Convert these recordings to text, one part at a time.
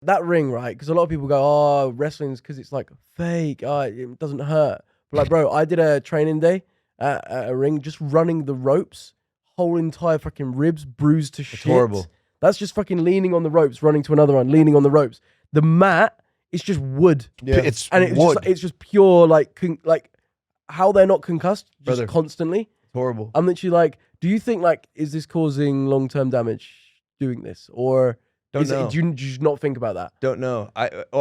that ring, right? Because a lot of people go, oh, wrestling's because it's like fake. Oh, it doesn't hurt. But like, bro, I did a training day at a ring, just running the ropes, whole entire fucking ribs bruised to shit. It's horrible. That's just fucking leaning on the ropes, running to another one, leaning on the ropes. The mat is just wood. Yeah, it's wood. It's just pure like how they're not concussed just Brother, constantly. Horrible. I'm literally like, do you think like, is this causing long-term damage doing this? Or Don't know. do you not think about that? Don't know.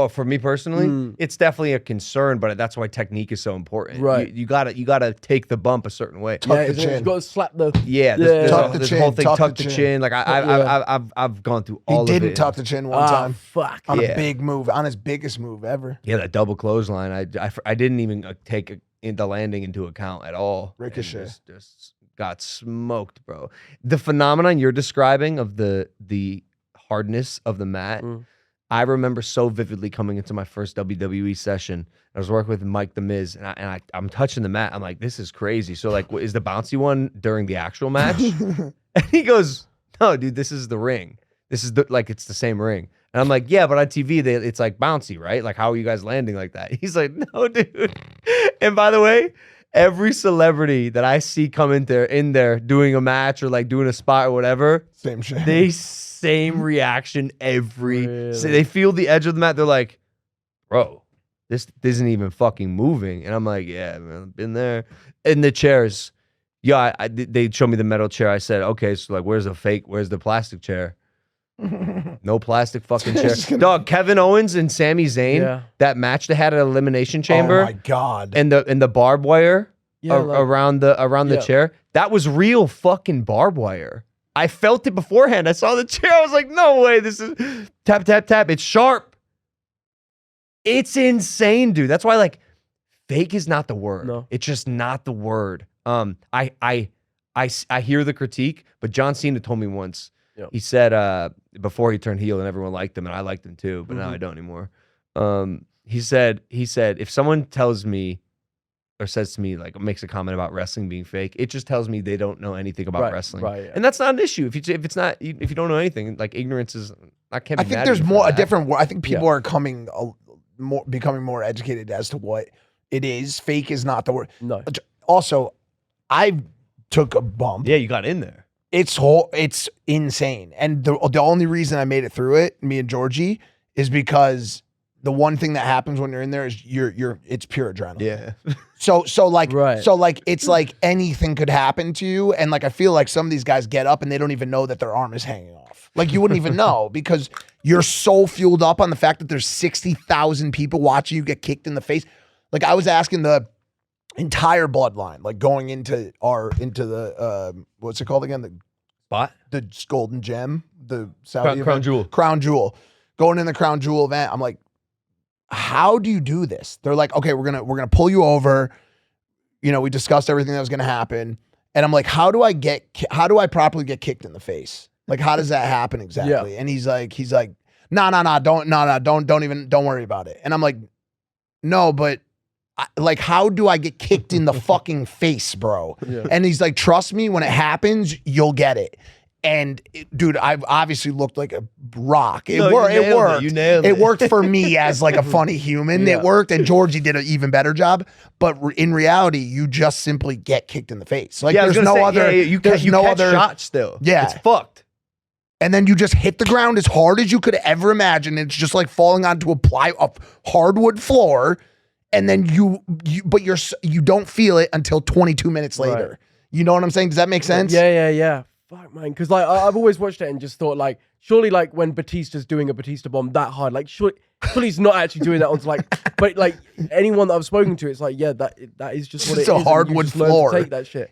For me personally, it's definitely a concern, but that's why technique is so important. Right. You gotta take the bump a certain way. Tuck the chin. You've got to slap the... There's Tuck the this chin, whole thing, tuck the chin. chin. Like I've gone through all of it. He didn't tuck the chin one time. Fuck. On a big move, on his biggest move ever. Yeah, that double clothesline. I didn't even take the landing into account at all. Ricochet. Just got smoked, bro. The phenomenon you're describing of the hardness of the mat, I remember so vividly coming into my first WWE session. I was working with Mike the Miz, and I'm touching the mat. I'm like, this is crazy. So like, is the bouncy one during the actual match? And he goes, no, dude, this is the ring. This is it's the same ring. And I'm like, yeah, but on TV, it's like bouncy, right? Like, how are you guys landing like that? He's like, no, dude. And by the way, every celebrity that I see come in there doing a match or like doing a spot or whatever, same shit. Same reaction so they feel the edge of the mat. They're like, bro, this isn't even fucking moving. And I'm like, yeah, man, I've been there. In the chairs, yeah, they showed me the metal chair. I said, okay, so like, where's the plastic chair? No plastic fucking chair. Dog, Kevin Owens and Sami Zayn, that match they had at Elimination Chamber. Oh my God. And the barbed wire around the chair. That was real fucking barbed wire. I felt it beforehand. I saw the chair. I was like, no way. This is tap, tap, tap. It's sharp. It's insane, dude. That's why like fake is not the word. No. It's just not the word. I hear the critique, but John Cena told me once, he said before he turned heel and everyone liked him and I liked him too, but now I don't anymore. He said, if someone tells me or says to me, like makes a comment about wrestling being fake, it just tells me they don't know anything about wrestling. Right, yeah. And that's not an issue. If you don't know anything, like ignorance is, I can't be mad think there's more a different, I think people are becoming more educated as to what it is. Fake is not the word. No. Also, I took a bump. Yeah, you got in there. It's insane. And the only reason I made it through it, me and Georgie, is because the one thing that happens when you're in there is it's pure adrenaline. Yeah. So it's like anything could happen to you. And like, I feel like some of these guys get up and they don't even know that their arm is hanging off. Like you wouldn't even know because you're so fueled up on the fact that there's 60,000 people watching you get kicked in the face. Like I was asking the entire bloodline, like going into the what's it called again? The spot? The Golden Gem, the Saudi Crown Jewel. Crown Jewel. Going in the Crown Jewel event, I'm like, how do you do this? They're like, okay, we're gonna pull you over. You know, we discussed everything that was gonna happen. And I'm like, how do I properly get kicked in the face? Like, how does that happen exactly? Yeah. And he's like, don't worry about it. And I'm like, no, but like, how do I get kicked in the fucking face, bro? Yeah. And he's like, trust me, when it happens, you'll get it. And dude, I've obviously looked like a rock. It worked. You nailed it. It worked for me as like a funny human. Yeah. It worked, and Georgie did an even better job. But in reality, you just simply get kicked in the face. Like there's no other. You catch shots still. Yeah, it's fucked. And then you just hit the ground as hard as you could ever imagine. It's just like falling onto a hardwood floor, and then you don't feel it until 22 minutes later. Right. You know what I'm saying? Does that make sense? Yeah. Fuck, man. Because like I've always watched it and just thought like, surely like when Batista's doing a Batista bomb that hard, like surely he's not actually doing that onto like, but like anyone that I've spoken to, it's like, yeah, that is just what it is. It's a hardwood floor. Take that shit.